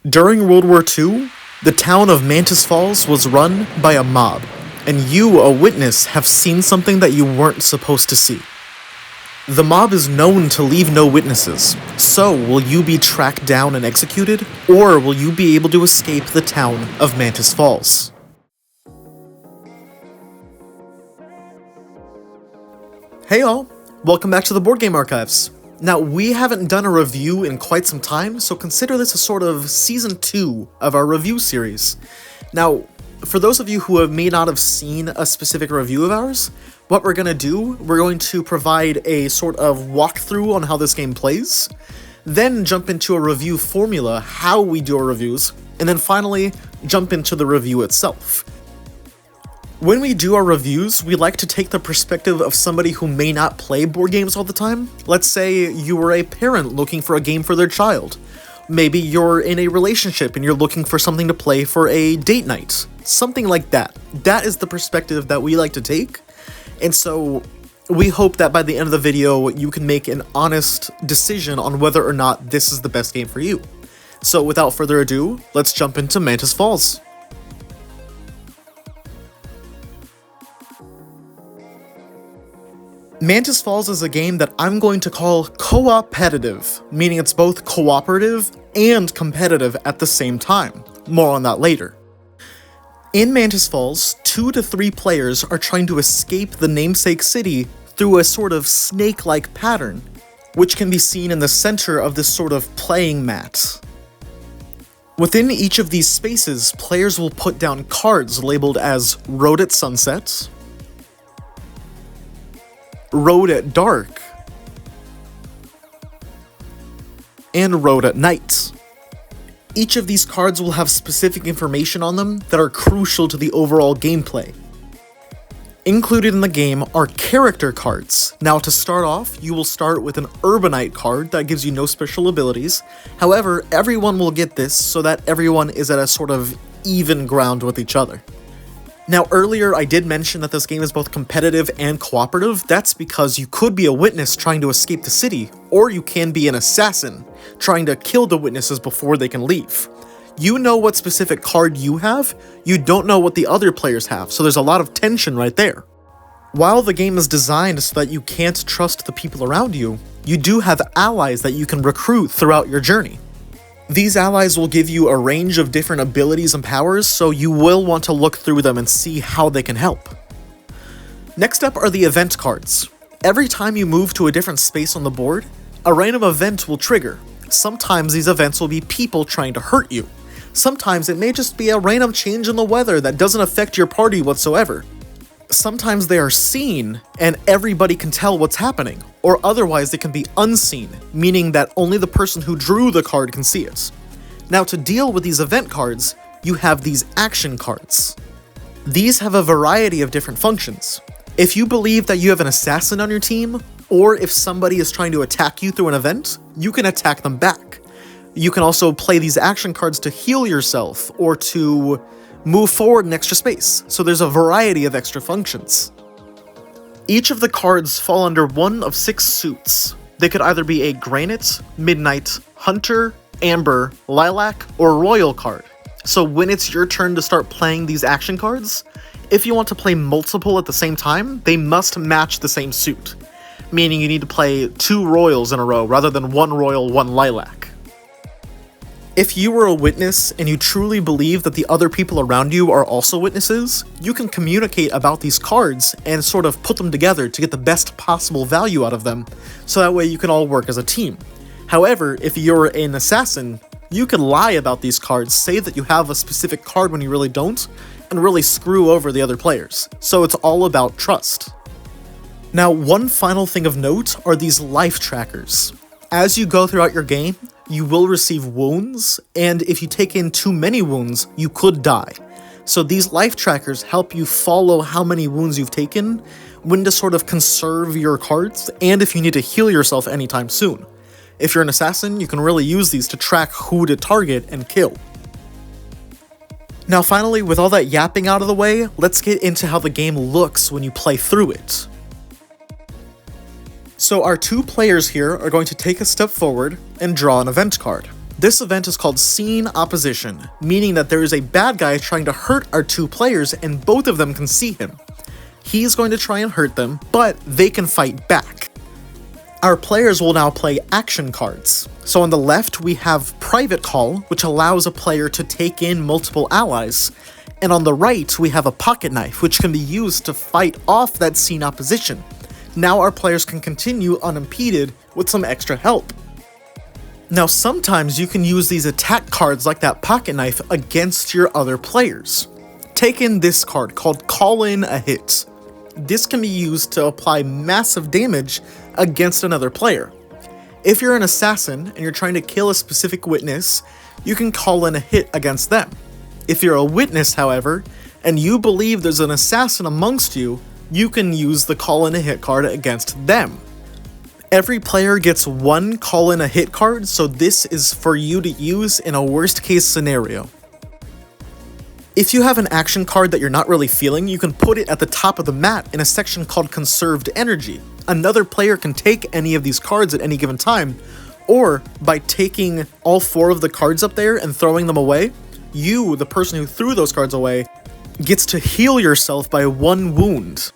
During World War II, the town of Mantis Falls was run by a mob, and you, a witness, have seen something that you weren't supposed to see. The mob is known to leave no witnesses, so will you be tracked down and executed, or will you be able to escape the town of Mantis Falls? Hey all, welcome back to the Board Game Archives. Now, we haven't done a review in quite some time, so consider this a sort of Season 2 of our review series. Now, for those of you who may not have seen a specific review of ours, what we're going to do, we're going to provide a sort of walkthrough on how this game plays, then jump into a review formula, how we do our reviews, and then finally jump into the review itself. When we do our reviews, we like to take the perspective of somebody who may not play board games all the time. Let's say you were a parent looking for a game for their child. Maybe you're in a relationship and you're looking for something to play for a date night. Something like that. That is the perspective that we like to take. And so we hope that by the end of the video, you can make an honest decision on whether or not this is the best game for you. So without further ado, let's jump into Mantis Falls. Mantis Falls is a game that I'm going to call cooperative, meaning it's both cooperative and competitive at the same time. More on that later. In Mantis Falls, 2 to 3 players are trying to escape the namesake city through a sort of snake-like pattern, which can be seen in the center of this sort of playing mat. Within each of these spaces, players will put down cards labeled as Road at Sunset, Road at Dark, and Road at Night. Each of these cards will have specific information on them that are crucial to the overall gameplay. Included in the game are character cards. Now to start off, you will start with an Urbanite card that gives you no special abilities. However, everyone will get this so that everyone is at a sort of even ground with each other. Now earlier I did mention that this game is both competitive and cooperative. That's because you could be a witness trying to escape the city, or you can be an assassin trying to kill the witnesses before they can leave. You know what specific card you have, you don't know what the other players have, so there's a lot of tension right there. While the game is designed so that you can't trust the people around you, you do have allies that you can recruit throughout your journey. These allies will give you a range of different abilities and powers, so you will want to look through them and see how they can help. Next up are the event cards. Every time you move to a different space on the board, a random event will trigger. Sometimes these events will be people trying to hurt you. Sometimes it may just be a random change in the weather that doesn't affect your party whatsoever. Sometimes they are seen, and everybody can tell what's happening, or otherwise they can be unseen, meaning that only the person who drew the card can see it. Now to deal with these event cards, you have these action cards. These have a variety of different functions. If you believe that you have an assassin on your team, or if somebody is trying to attack you through an event, you can attack them back. You can also play these action cards to heal yourself, or to move forward an extra space, so there's a variety of extra functions. Each of the cards fall under one of 6 suits. They could either be a Granite, Midnight, Hunter, Amber, Lilac, or Royal card. So when it's your turn to start playing these action cards, if you want to play multiple at the same time, they must match the same suit, meaning you need to play 2 Royals in a row rather than 1 Royal, 1 Lilac. If you were a witness and you truly believe that the other people around you are also witnesses, you can communicate about these cards and sort of put them together to get the best possible value out of them, so that way you can all work as a team. However, if you're an assassin, you can lie about these cards, say that you have a specific card when you really don't, and really screw over the other players. So it's all about trust. Now, one final thing of note are these life trackers. As you go throughout your game, you will receive wounds, and if you take in too many wounds, you could die. So these life trackers help you follow how many wounds you've taken, when to sort of conserve your cards, and if you need to heal yourself anytime soon. If you're an assassin, you can really use these to track who to target and kill. Now finally, with all that yapping out of the way, let's get into how the game looks when you play through it. So our 2 players here are going to take a step forward and draw an event card. This event is called Scene Opposition, meaning that there is a bad guy trying to hurt our two players and both of them can see him. He's going to try and hurt them, but they can fight back. Our players will now play action cards. So on the left we have Private Call, which allows a player to take in multiple allies, and on the right we have a Pocket Knife, which can be used to fight off that scene opposition. Now our players can continue unimpeded with some extra help. Now sometimes you can use these attack cards like that Pocket Knife against your other players. Take in this card called Call in a Hit. This can be used to apply massive damage against another player. If you're an assassin and you're trying to kill a specific witness, you can call in a hit against them. If you're a witness, however, and you believe there's an assassin amongst you, you can use the Call in a Hit card against them. Every player gets one Call in a Hit card, so this is for you to use in a worst case scenario. If you have an action card that you're not really feeling, you can put it at the top of the mat in a section called Conserved Energy. Another player can take any of these cards at any given time, or by taking all 4 of the cards up there and throwing them away, you, the person who threw those cards away, gets to heal yourself by 1 wound.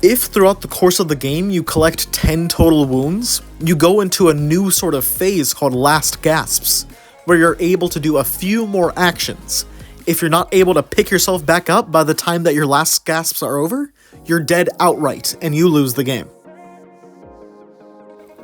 If throughout the course of the game you collect 10 total wounds, you go into a new sort of phase called Last Gasps, where you're able to do a few more actions. If you're not able to pick yourself back up by the time that your last gasps are over, you're dead outright and you lose the game.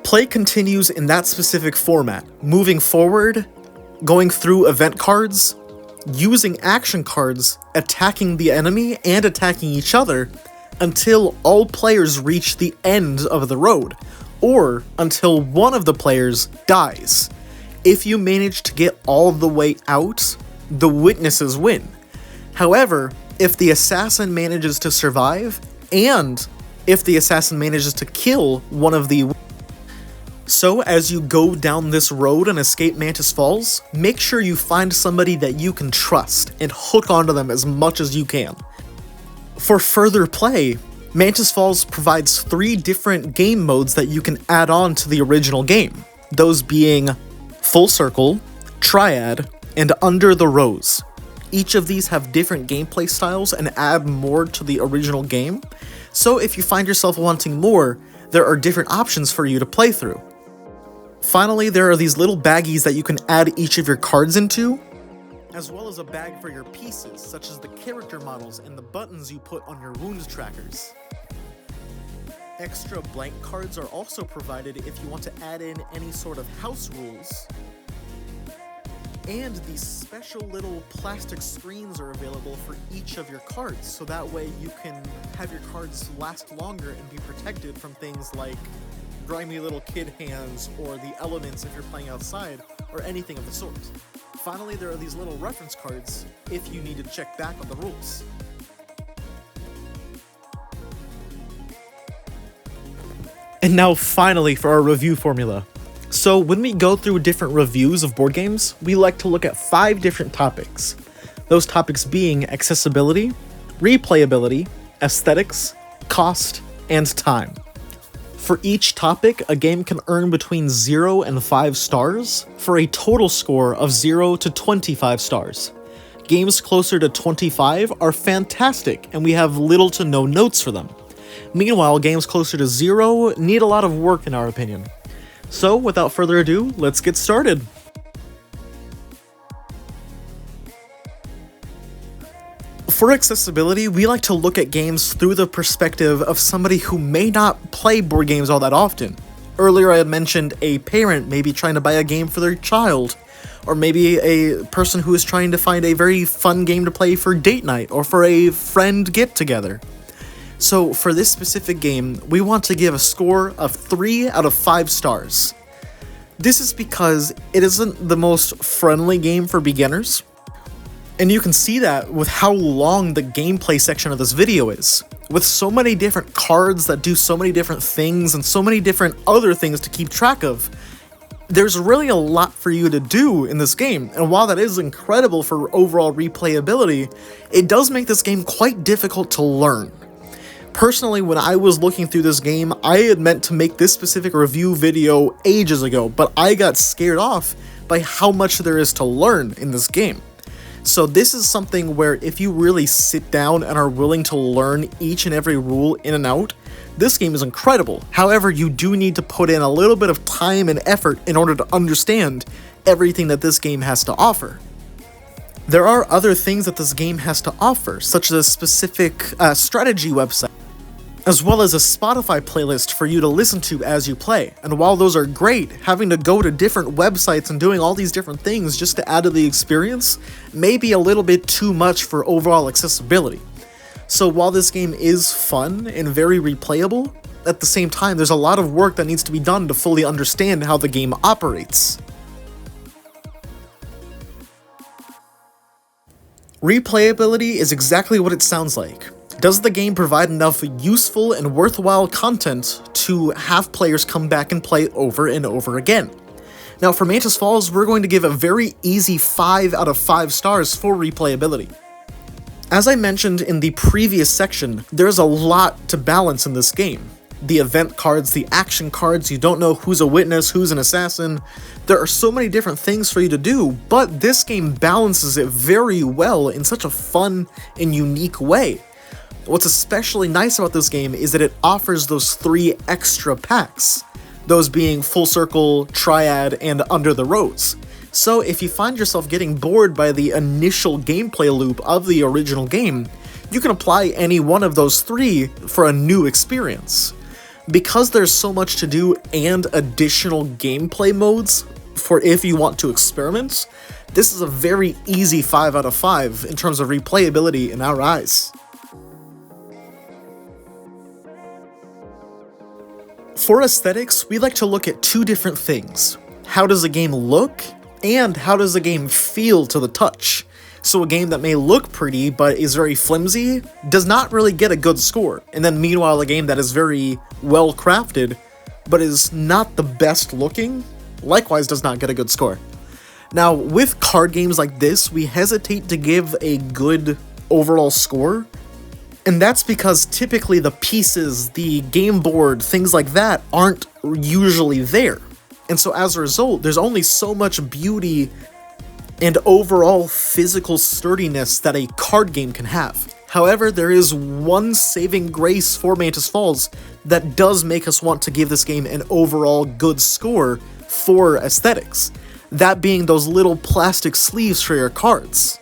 Play continues in that specific format, moving forward, going through event cards, using action cards, attacking the enemy and attacking each other, until all players reach the end of the road, or until one of the players dies. If you manage to get all the way out, the witnesses win. However, if the assassin manages to survive, and if the assassin manages to kill one of the... So as you go down this road and escape Mantis Falls, make sure you find somebody that you can trust and hook onto them as much as you can. For further play, Mantis Falls provides 3 different game modes that you can add on to the original game, those being Full Circle, Triad, and Under the Rose. Each of these have different gameplay styles and add more to the original game, so if you find yourself wanting more, there are different options for you to play through. Finally, there are these little baggies that you can add each of your cards into, as well as a bag for your pieces, such as the character models and the buttons you put on your wound trackers. Extra blank cards are also provided if you want to add in any sort of house rules. And these special little plastic screens are available for each of your cards, so that way you can have your cards last longer and be protected from things like grimy little kid hands or the elements if you're playing outside, or anything of the sort. Finally, there are these little reference cards if you need to check back on the rules. And now finally for our review formula. So when we go through different reviews of board games, we like to look at 5 different topics. Those topics being accessibility, replayability, aesthetics, cost, and time. For each topic, a game can earn between 0 and 5 stars, for a total score of 0 to 25 stars. Games closer to 25 are fantastic, and we have little to no notes for them. Meanwhile, games closer to 0 need a lot of work in our opinion. So, without further ado, let's get started! For accessibility, we like to look at games through the perspective of somebody who may not play board games all that often. Earlier I had mentioned a parent maybe trying to buy a game for their child, or maybe a person who is trying to find a very fun game to play for date night, or for a friend get-together. So for this specific game, we want to give a score of 3 out of 5 stars. This is because it isn't the most friendly game for beginners, and you can see that with how long the gameplay section of this video is. With so many different cards that do so many different things and so many different other things to keep track of, there's really a lot for you to do in this game, and while that is incredible for overall replayability, it does make this game quite difficult to learn. Personally, when I was looking through this game, I had meant to make this specific review video ages ago, but I got scared off by how much there is to learn in this game. So this is something where if you really sit down and are willing to learn each and every rule in and out, this game is incredible. However, you do need to put in a little bit of time and effort in order to understand everything that this game has to offer. There are other things that this game has to offer, such as a specific strategy website, as well as a Spotify playlist for you to listen to as you play. And while those are great, having to go to different websites and doing all these different things just to add to the experience may be a little bit too much for overall accessibility. So while this game is fun and very replayable, at the same time there's a lot of work that needs to be done to fully understand how the game operates. Replayability is exactly what it sounds like. Does the game provide enough useful and worthwhile content to have players come back and play over and over again? Now for Mantis Falls, we're going to give a very easy 5 out of 5 stars for replayability. As I mentioned in the previous section, there's a lot to balance in this game. The event cards, the action cards, you don't know who's a witness, who's an assassin. There are so many different things for you to do, but this game balances it very well in such a fun and unique way. What's especially nice about this game is that it offers those 3 extra packs, those being Full Circle, Triad, and Under the Rose. So if you find yourself getting bored by the initial gameplay loop of the original game, you can apply any one of those 3 for a new experience. Because there's so much to do and additional gameplay modes for if you want to experiment, this is a very easy 5 out of 5 in terms of replayability in our eyes. For aesthetics, we like to look at 2 different things. How does a game look, and how does a game feel to the touch? So a game that may look pretty but is very flimsy does not really get a good score, and then meanwhile a game that is very well crafted but is not the best looking likewise does not get a good score. Now with card games like this, we hesitate to give a good overall score, and that's because typically the pieces, the game board, things like that aren't usually there. And so as a result, there's only so much beauty and overall physical sturdiness that a card game can have. However, there is one saving grace for Mantis Falls that does make us want to give this game an overall good score for aesthetics. That being those little plastic sleeves for your cards.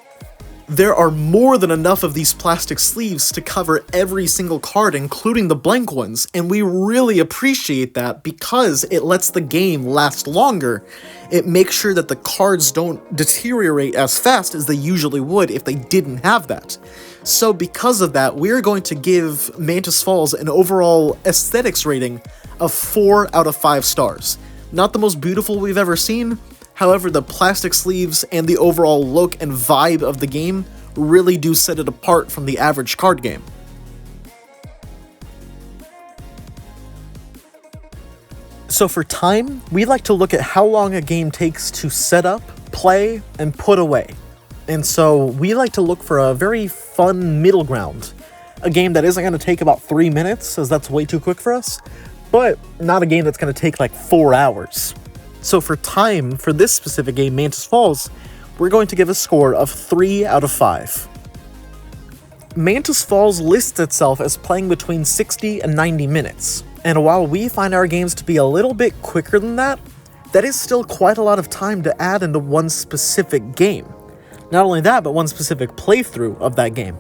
There are more than enough of these plastic sleeves to cover every single card, including the blank ones, and we really appreciate that because it lets the game last longer. It makes sure that the cards don't deteriorate as fast as they usually would if they didn't have that. So because of that, we're going to give Mantis Falls an overall aesthetics rating of 4 out of 5 stars. Not the most beautiful we've ever seen. However, the plastic sleeves and the overall look and vibe of the game really do set it apart from the average card game. So for time, we like to look at how long a game takes to set up, play, and put away. And so we like to look for a very fun middle ground. A game that isn't going to take about 3 minutes, as that's way too quick for us, but not a game that's going to take like 4 hours. So for time, for this specific game, Mantis Falls, we're going to give a score of 3 out of 5. Mantis Falls lists itself as playing between 60 and 90 minutes, and while we find our games to be a little bit quicker than that, that is still quite a lot of time to add into one specific game. Not only that, but one specific playthrough of that game.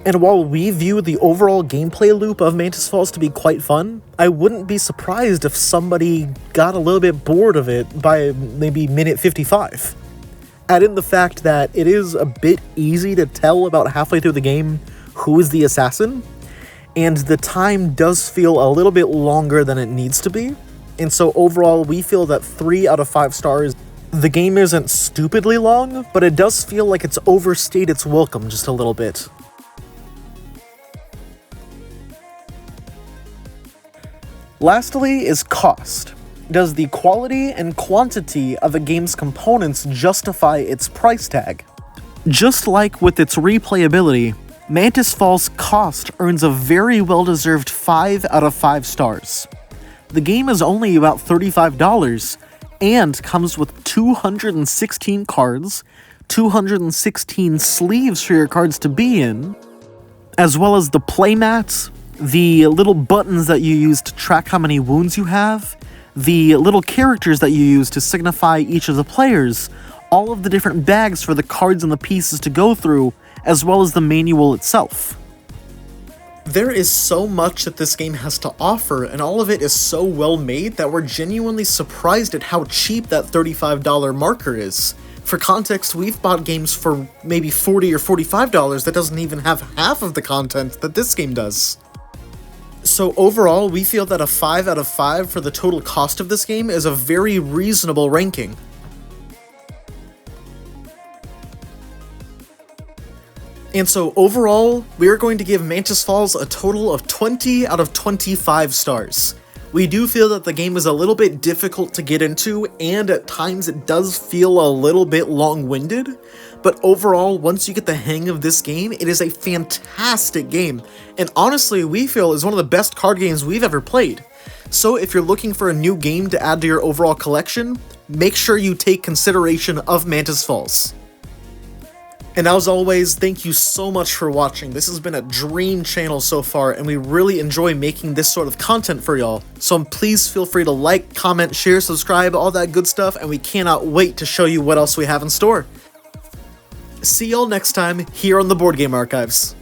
And while we view the overall gameplay loop of Mantis Falls to be quite fun, I wouldn't be surprised if somebody got a little bit bored of it by maybe minute 55. Add in the fact that it is a bit easy to tell about halfway through the game who is the assassin, and the time does feel a little bit longer than it needs to be, and so overall we feel that 3 out of 5 stars. The game isn't stupidly long, but it does feel like it's overstayed its welcome just a little bit. Lastly is cost. Does the quality and quantity of a game's components justify its price tag? Just like with its replayability, Mantis Falls' cost earns a very well-deserved 5 out of 5 stars. The game is only about $35, and comes with 216 cards, 216 sleeves for your cards to be in, as well as the playmats, the little buttons that you use to track how many wounds you have, the little characters that you use to signify each of the players, all of the different bags for the cards and the pieces to go through, as well as the manual itself. There is so much that this game has to offer, and all of it is so well made that we're genuinely surprised at how cheap that $35 marker is. For context, we've bought games for maybe $40 or $45 that doesn't even have half of the content that this game does. So overall, we feel that a 5 out of 5 for the total cost of this game is a very reasonable ranking. And so overall, we're going to give Mantis Falls a total of 20 out of 25 stars. We do feel that the game is a little bit difficult to get into, and at times it does feel a little bit long-winded, but overall, once you get the hang of this game, it is a fantastic game, and honestly, we feel is one of the best card games we've ever played. So if you're looking for a new game to add to your overall collection, make sure you take consideration of Mantis Falls. And as always, thank you so much for watching. This has been a dream channel so far, and we really enjoy making this sort of content for y'all. So please feel free to like, comment, share, subscribe, all that good stuff, and we cannot wait to show you what else we have in store. See y'all next time here on the Board Game Archives.